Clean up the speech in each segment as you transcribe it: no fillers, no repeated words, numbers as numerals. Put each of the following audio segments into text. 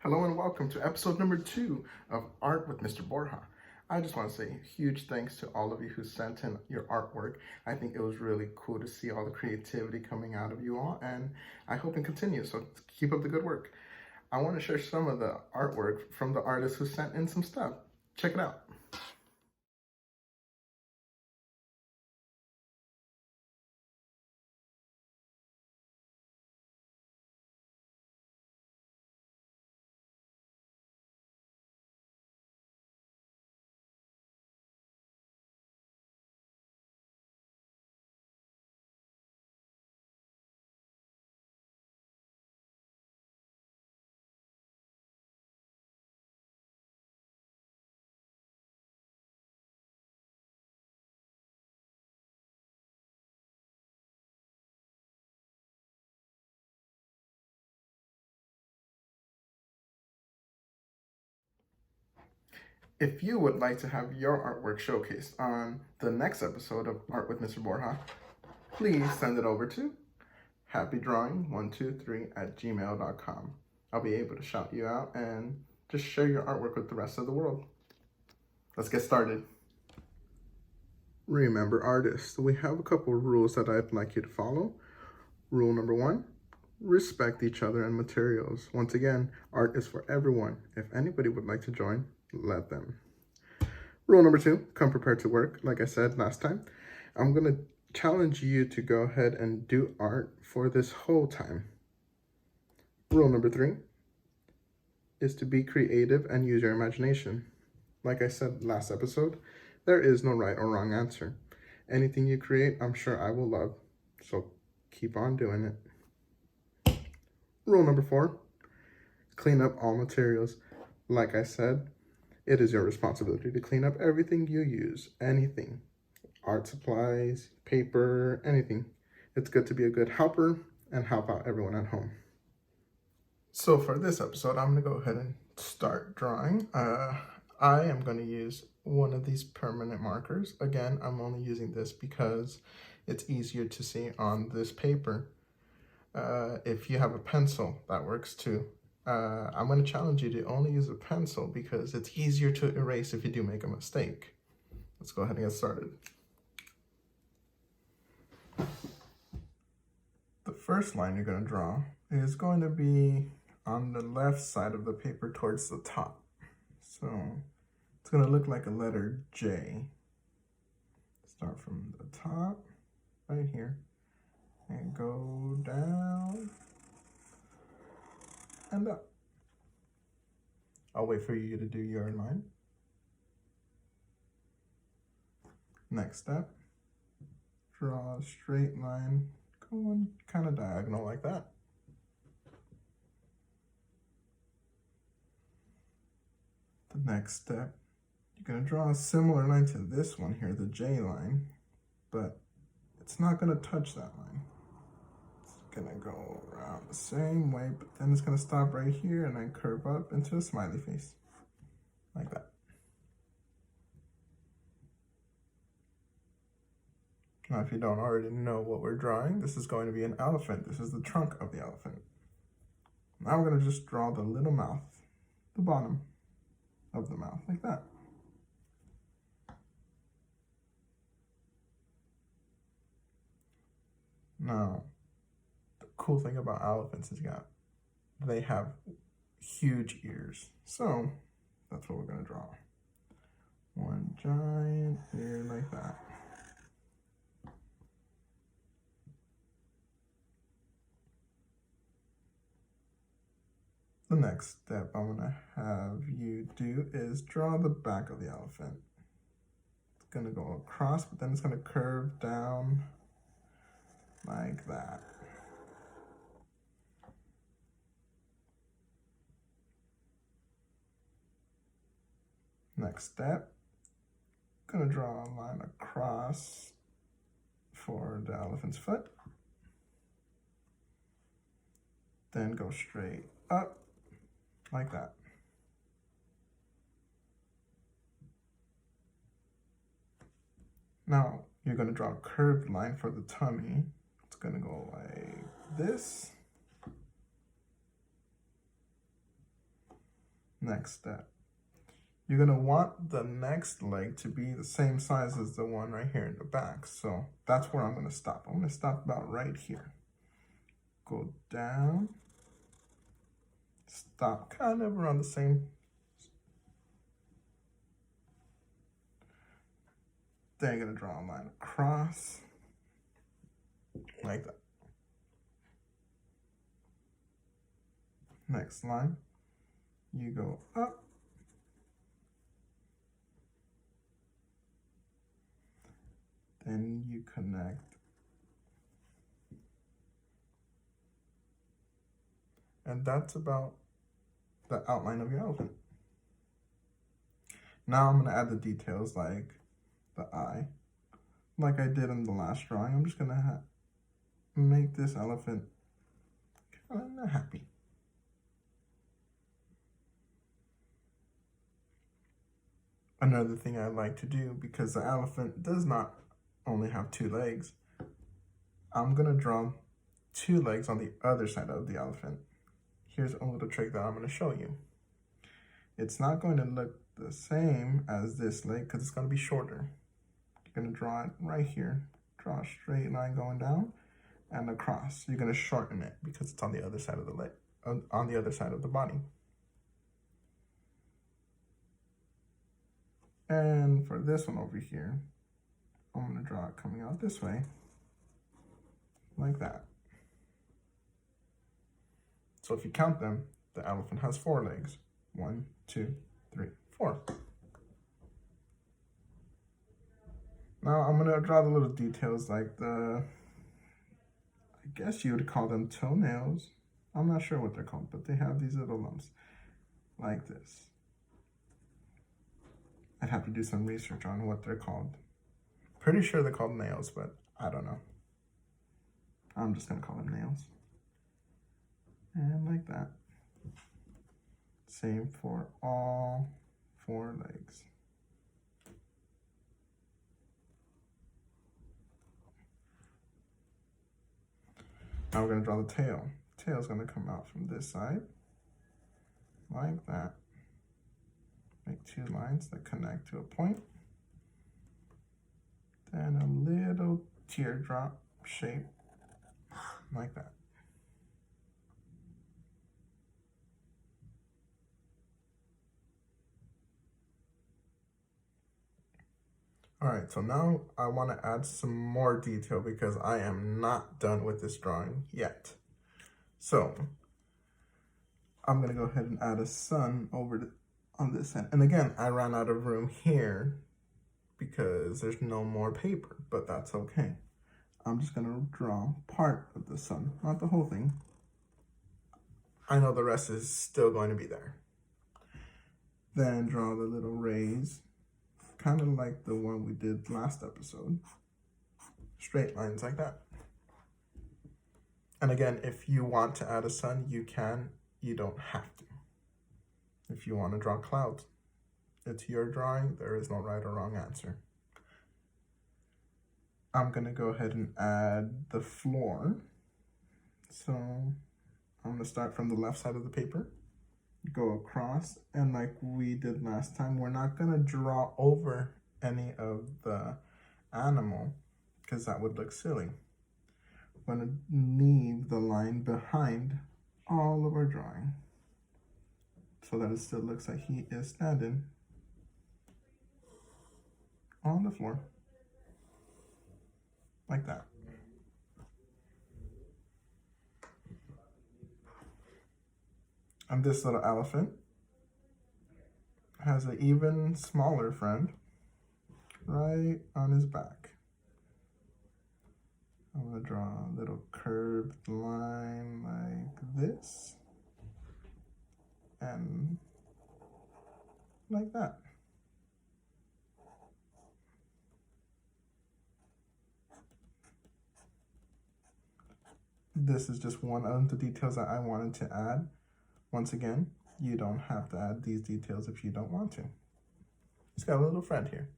Hello and welcome to episode number 2 of Art with Mr. Borja. I just want to say huge thanks to all of you who sent in your artwork. I think it was really cool to see all the creativity coming out of you all, and I hope it continues, so keep up the good work. I want to share some of the artwork from the artists who sent in some stuff. Check it out. If you would like to have your artwork showcased on the next episode of Art with Mr. Borja, please send it over to happydrawing123@gmail.com. I'll be able to shout you out and just share your artwork with the rest of the world. Let's get started. Remember, artists, we have a couple of rules that I'd like you to follow. Rule number 1, respect each other and materials. Once again, art is for everyone. If anybody would like to join, let them. Rule number 2, come prepared to work. Like I said last time, I'm going to challenge you to go ahead and do art for this whole time. Rule number 3 is to be creative and use your imagination. Like I said last episode, there is no right or wrong answer. Anything you create, I'm sure I will love. So keep on doing it. Rule number 4, clean up all materials. Like I said, it is your responsibility to clean up everything you use, anything. Art supplies, paper, anything. It's good to be a good helper and help out everyone at home. So for this episode, I'm going to go ahead and start drawing. I am going to use one of these permanent markers. Again, I'm only using this because it's easier to see on this paper. If you have a pencil, that works too. I'm going to challenge you to only use a pencil because it's easier to erase if you do make a mistake. Let's go ahead and get started. The first line you're going to draw is going to be on the left side of the paper towards the top. So it's going to look like a letter J. Start from the top, right here, and go down and up. I'll wait for you to do your line. Next step, draw a straight line going kind of diagonal like that. The next step, you're going to draw a similar line to this one here, the J line, but it's not going to touch that line. It's going to go around the same way, but then it's going to stop right here and then curve up into a smiley face, like that. Now, if you don't already know what we're drawing, this is going to be an elephant. This is the trunk of the elephant. Now we're going to just draw the little mouth, the bottom of the mouth, like that. Now, the cool thing about elephants is they have huge ears. So that's what we're going to draw. One giant ear like that. The next step I'm going to have you do is draw the back of the elephant. It's going to go across, but then it's going to curve down like that. Next step, I'm going to draw a line across for the elephant's foot. Then go straight up like that. Now, you're going to draw a curved line for the tummy. It's going to go like this. Next step. You're gonna want the next leg to be the same size as the one right here in the back. So that's where I'm gonna stop. I'm gonna stop about right here. Go down, stop kind of around the same. Then you're gonna draw a line across, like that. Next line, you go up. Then you connect. And that's about the outline of your elephant. Now I'm gonna add the details like the eye. Like I did in the last drawing, I'm just gonna make this elephant kind of happy. Another thing I like to do, because the elephant does not only have 2 legs, I'm gonna draw 2 legs on the other side of the elephant. Here's a little trick that I'm gonna show you. It's not going to look the same as this leg because it's gonna be shorter. You're gonna draw it right here. Draw a straight line going down and across. You're gonna shorten it because it's on the other side of the leg, on the other side of the body. And for this one over here, I'm gonna draw it coming out this way, like that. So if you count them, the elephant has 4 legs. 1, 2, 3, 4. Now I'm gonna draw the little details like I guess you would call them toenails. I'm not sure what they're called, but they have these little lumps like this. I'd have to do some research on what they're called. Pretty sure they're called nails, but I don't know. I'm just gonna call them nails. And like that. Same for all 4 legs. Now we're gonna draw the tail. Tail's gonna come out from this side, like that. Make 2 lines that connect to a point. Then a little teardrop shape, like that. All right, so now I want to add some more detail because I am not done with this drawing yet. So I'm gonna go ahead and add a sun over on this end. And again, I ran out of room here because there's no more paper, but that's okay. I'm just gonna draw part of the sun, not the whole thing. I know the rest is still going to be there. Then draw the little rays, kind of like the one we did last episode. Straight lines like that. And again, if you want to add a sun, you can. You don't have to. If you want to draw clouds, it's your drawing. There is no right or wrong answer. I'm going to go ahead and add the floor. So I'm going to start from the left side of the paper, go across, and like we did last time, we're not going to draw over any of the animal because that would look silly. We're going to leave the line behind all of our drawing so that it still looks like he is standing on the floor, like that. And this little elephant has an even smaller friend right on his back. I'm gonna draw a little curved line like this and like that. This is just one of the details that I wanted to add. Once again, you don't have to add these details if you don't want to. He's got a little friend here.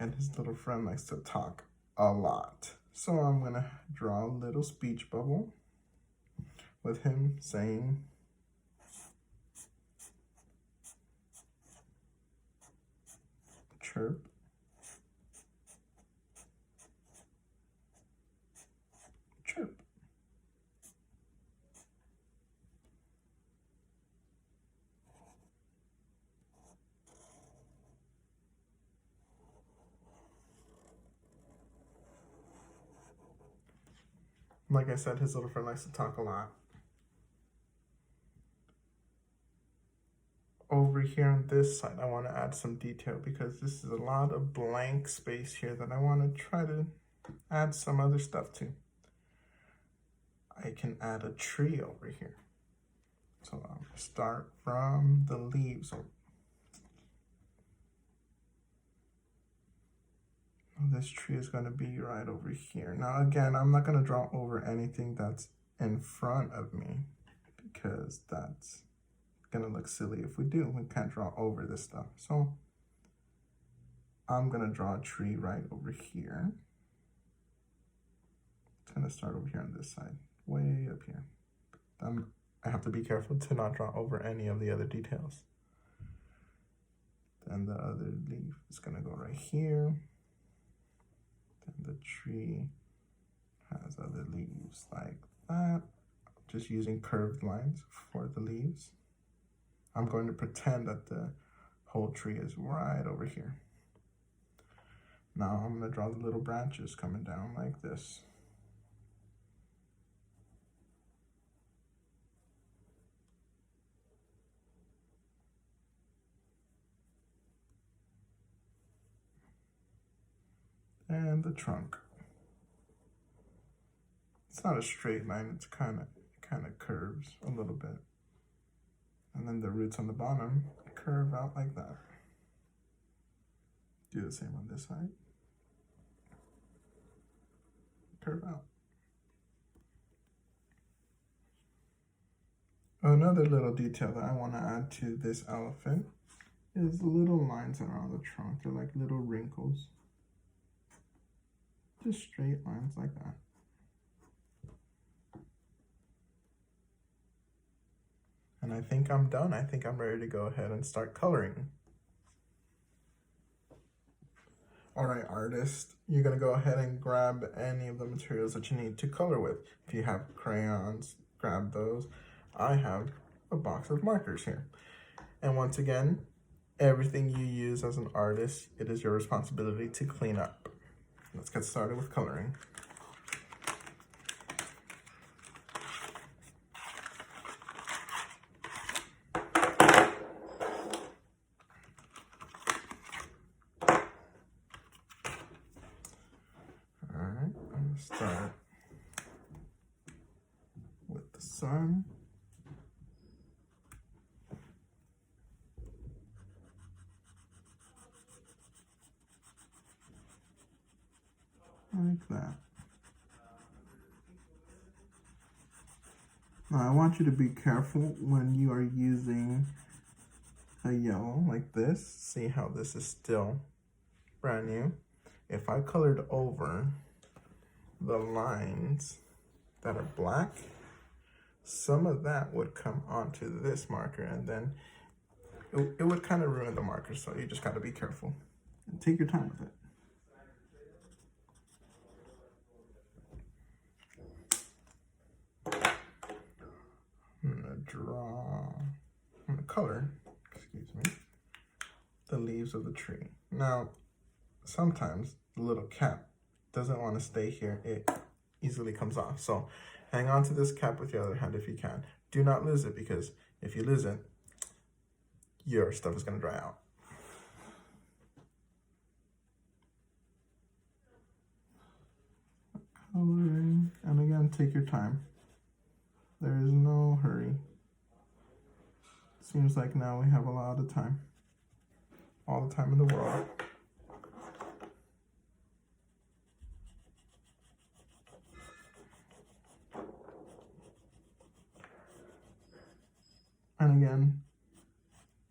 And his little friend likes to talk a lot. So I'm gonna draw a little speech bubble with him saying chirp. Chirp. Like I said, his little friend likes to talk a lot. Over here on this side, I want to add some detail because this is a lot of blank space here that I want to try to add some other stuff to. I can add a tree over here. So I'm going to start from the leaves. This tree is going to be right over here. Now again, I'm not going to draw over anything that's in front of me because that's going to look silly if we do. We can't draw over this stuff. So I'm going to draw a tree right over here. It's going to start over here on this side, way up here. I have to be careful to not draw over any of the other details. Then the other leaf is going to go right here. The tree has other leaves like that. Just using curved lines for the leaves. I'm going to pretend that the whole tree is right over here. Now I'm going to draw the little branches coming down like this. And the trunk. It's not a straight line, it's kind of curves a little bit. And then the roots on the bottom curve out like that. Do the same on this side. Curve out. Another little detail that I want to add to this elephant is the little lines that are on the trunk. They're like little wrinkles. Just straight lines like that. And I think I'm done. I think I'm ready to go ahead and start coloring. All right, artist, you're gonna go ahead and grab any of the materials that you need to color with. If you have crayons, grab those. I have a box of markers here. And once again, everything you use as an artist, it is your responsibility to clean up. Let's get started with coloring. All right, I'm gonna start with the sun. Like that. Now I want you to be careful when you are using a yellow like this. See how this is still brand new. If I colored over the lines that are black, some of that would come onto this marker and then it would kind of ruin the marker. So you just got to be careful and take your time with it. I'm gonna color, excuse me, the leaves of the tree. Now, sometimes the little cap doesn't want to stay here. It easily comes off. So hang on to this cap with your other hand if you can. Do not lose it, because if you lose it, your stuff is gonna dry out. Coloring, and again, take your time. There is no hurry. Seems like now we have a lot of time. All the time in the world. And again,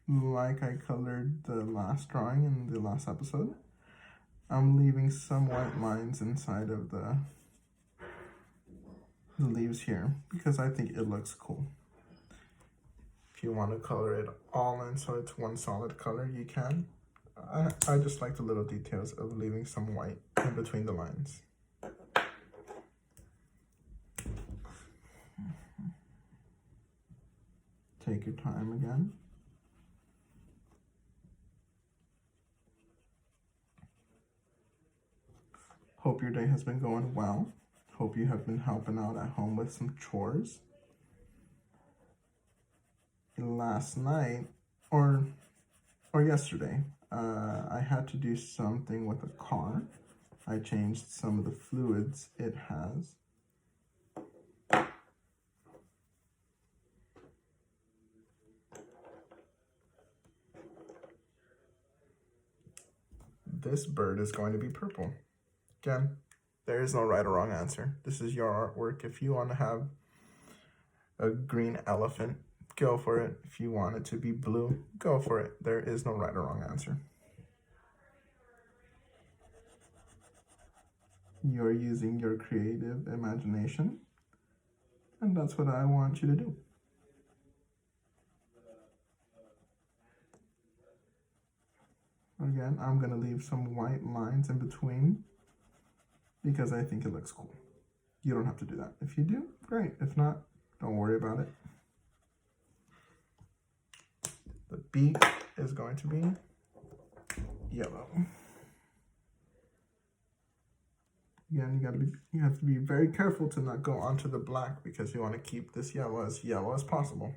like I colored the last drawing in the last episode, I'm leaving some white lines inside of the leaves here because I think it looks cool. If you want to color it all in so it's one solid color, you can. I just like the little details of leaving some white in between the lines. Take your time again. Hope your day has been going well. Hope you have been helping out at home with some chores. Last night, or yesterday, I had to do something with a car. I changed some of the fluids it has. This bird is going to be purple. Again, there is no right or wrong answer. This is your artwork. If you want to have a green elephant, go for it. If you want it to be blue, go for it. There is no right or wrong answer. You're using your creative imagination, and that's what I want you to do. Again, I'm going to leave some white lines in between because I think it looks cool. You don't have to do that. If you do, great. If not, don't worry about it. The beak is going to be yellow. Again, you have to be very careful to not go onto the black because you want to keep this yellow as possible.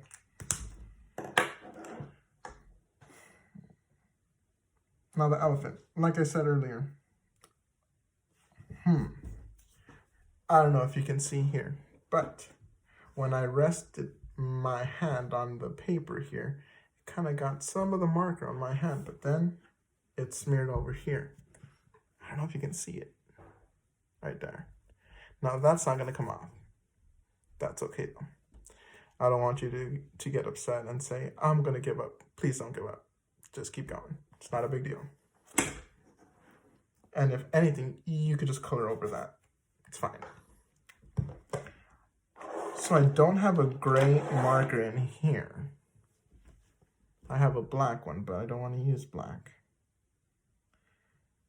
Now the elephant, like I said earlier, I don't know if you can see here, but when I rested my hand on the paper here, it kind of got some of the marker on my hand, but then it smeared over here. I don't know if you can see it right there. Now that's not going to come off. That's okay though. I don't want you to get upset and say, I'm going to give up. Please don't give up. Just keep going. It's not a big deal. And if anything, you could just color over that. It's fine. So I don't have a gray marker in here. I have a black one, but I don't want to use black.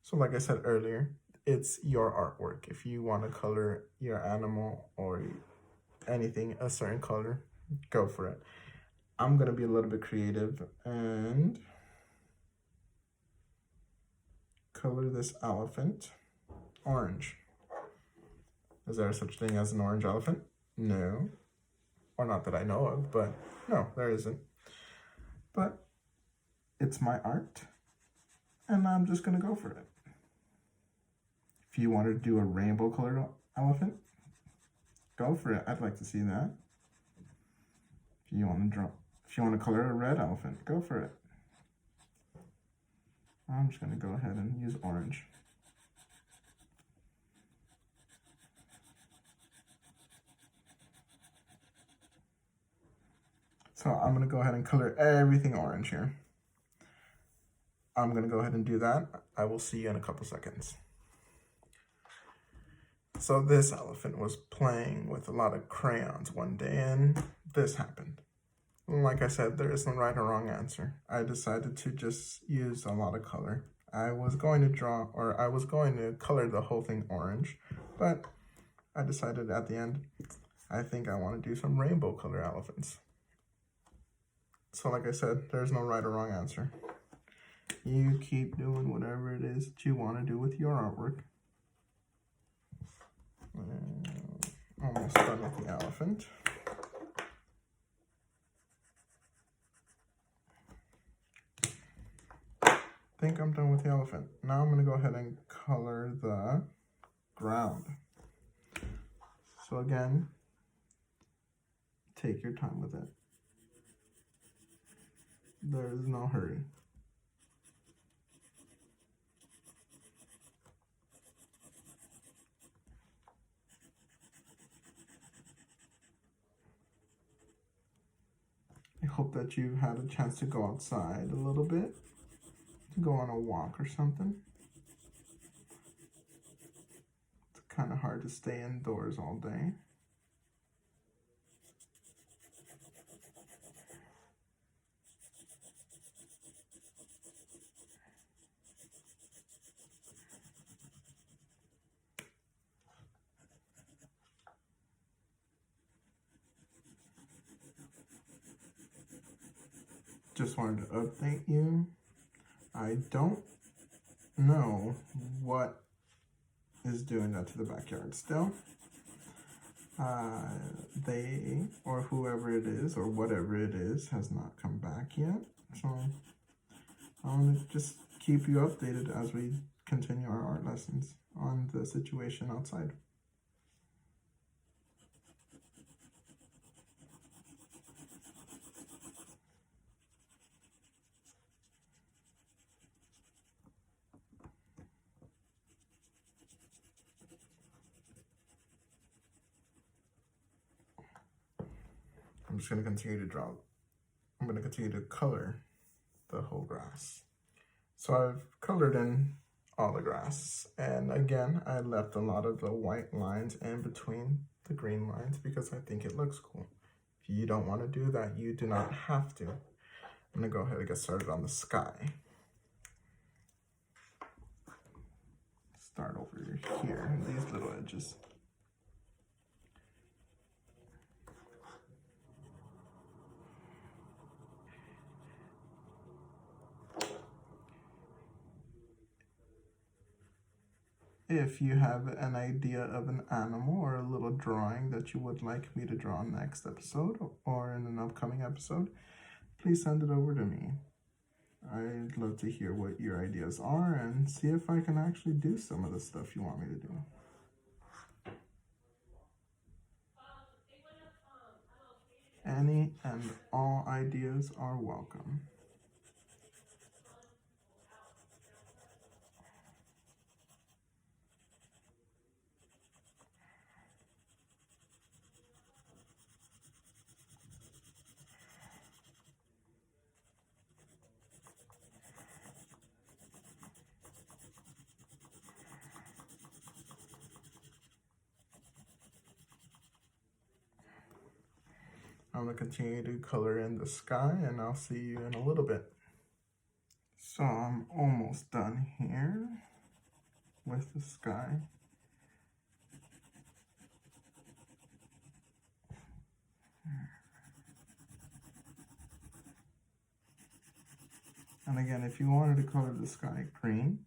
So like I said earlier, it's your artwork. If you want to color your animal or anything a certain color, go for it. I'm going to be a little bit creative and color this elephant orange. Is there such thing as an orange elephant? No. Or not that I know of, but no, there isn't. But it's my art, and I'm just going to go for it. If you want to do a rainbow colored elephant, go for it. I'd like to see that. If you want to color a red elephant, go for it. I'm just going to go ahead and use orange. So I'm going to go ahead and color everything orange here. I'm going to go ahead and do that. I will see you in a couple seconds. So this elephant was playing with a lot of crayons one day and this happened. Like I said, there is no right or wrong answer. I decided to just use a lot of color. I was going to color the whole thing orange, but I decided at the end, I think I want to do some rainbow color elephants. So like I said, there's no right or wrong answer. You keep doing whatever it is that you want to do with your artwork. Almost done with the elephant. I think I'm done with the elephant. Now I'm going to go ahead and color the ground. So again, take your time with it. There is no hurry. I hope that you had a chance to go outside a little bit, to go on a walk or something. It's kind of hard to stay indoors all day. just wanted to update you. I don't know what is doing that to the backyard still. They, or whoever it is, or whatever it is, has not come back yet. So I want to just keep you updated as we continue our art lessons on the situation outside. I'm just going to continue to draw. I'm going to continue to color the whole grass. So I've colored in all the grass, and again I left a lot of the white lines in between the green lines because I think it looks cool. If you don't want to do that, you do not have to. I'm going to go ahead and get started on the sky. Start over here, these little edges. If you have an idea of an animal or a little drawing that you would like me to draw next episode or in an upcoming episode, please send it over to me. I'd love to hear what your ideas are and see if I can actually do some of the stuff you want me to do. Any and all ideas are welcome. I'm going to continue to color in the sky, and I'll see you in a little bit. So I'm almost done here with the sky. And again, if you wanted to color the sky green,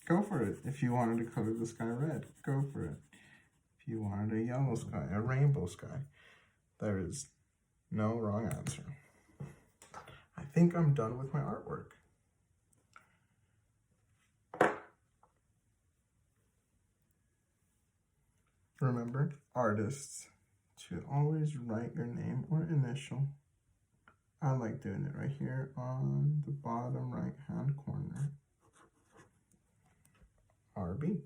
go for it. If you wanted to color the sky red, go for it. If you wanted a yellow sky, a rainbow sky, there is no wrong answer. I think I'm done with my artwork. Remember, artists, to always write your name or initial. I like doing it right here on the bottom right hand corner. RB.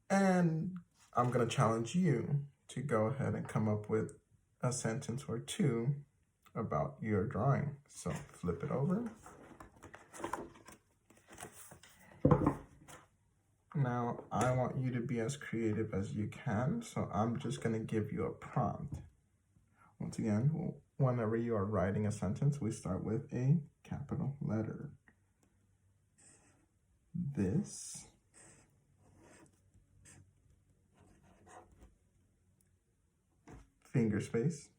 And I'm going to challenge you to go ahead and come up with a sentence or two about your drawing. So flip it over. Now I want you to be as creative as you can, so I'm just going to give you a prompt. Once again, whenever you are writing a sentence, we start with a capital letter. This finger space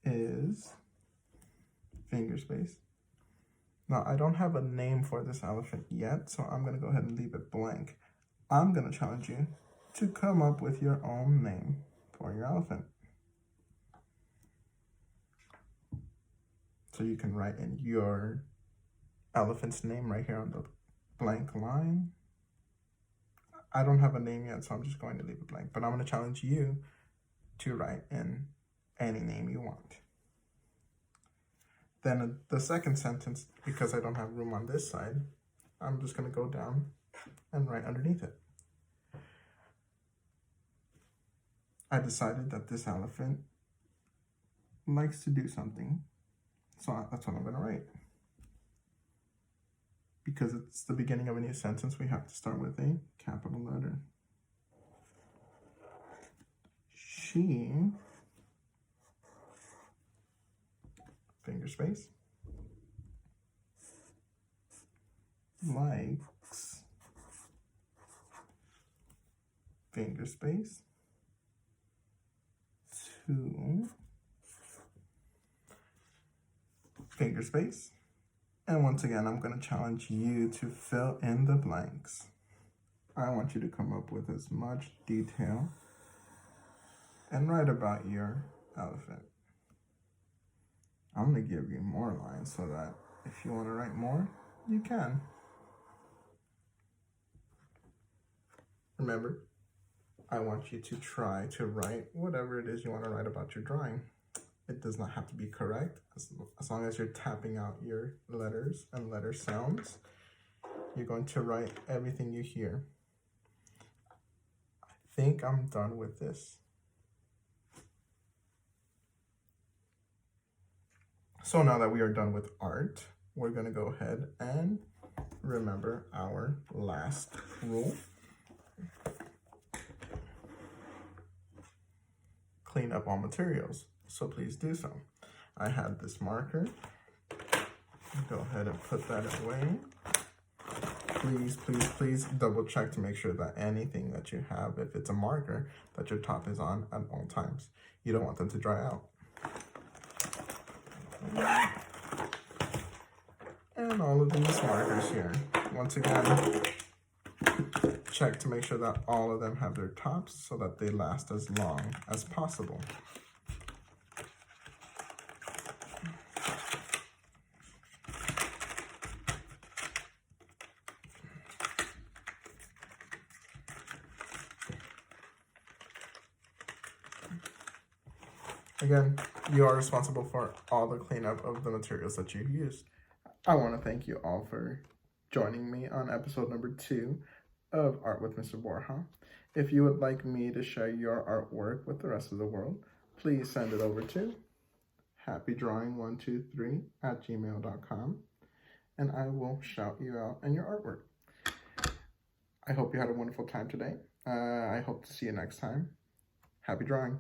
is finger space. Now, I don't have a name for this elephant yet, so I'm going to go ahead and leave it blank. I'm going to challenge you to come up with your own name for your elephant. So you can write in your elephant's name right here on the blank line. I don't have a name yet, so I'm just going to leave it blank. But I'm going to challenge you to write in any name you want. Then the second sentence, because I don't have room on this side, I'm just going to go down and write underneath it. I decided that this elephant likes to do something, so that's what I'm going to write. Because it's the beginning of a new sentence, we have to start with a capital letter. She, finger space, likes, finger space, to figure space. And once again, I'm going to challenge you to fill in the blanks. I want you to come up with as much detail and write about your elephant. I'm going to give you more lines so that if you want to write more, you can. Remember, I want you to try to write whatever it is you want to write about your drawing. It does not have to be correct. As long as you're tapping out your letters and letter sounds, you're going to write everything you hear. I think I'm done with this. So now that we are done with art, we're going to go ahead and remember our last rule. Clean up all materials, so please do so. I had this marker. Go ahead and put that away. Please, please, please double check to make sure that anything that you have, if it's a marker, that your top is on at all times. You don't want them to dry out. And all of these markers here, once again, check to make sure that all of them have their tops so that they last as long as possible. Again, you are responsible for all the cleanup of the materials that you've used. I want to thank you all for joining me on episode number 2 of Art with Mr. Borja. If you would like me to share your artwork with the rest of the world, please send it over to happydrawing123@gmail.com and I will shout you out and your artwork. I hope you had a wonderful time today. I hope to see you next time. Happy drawing.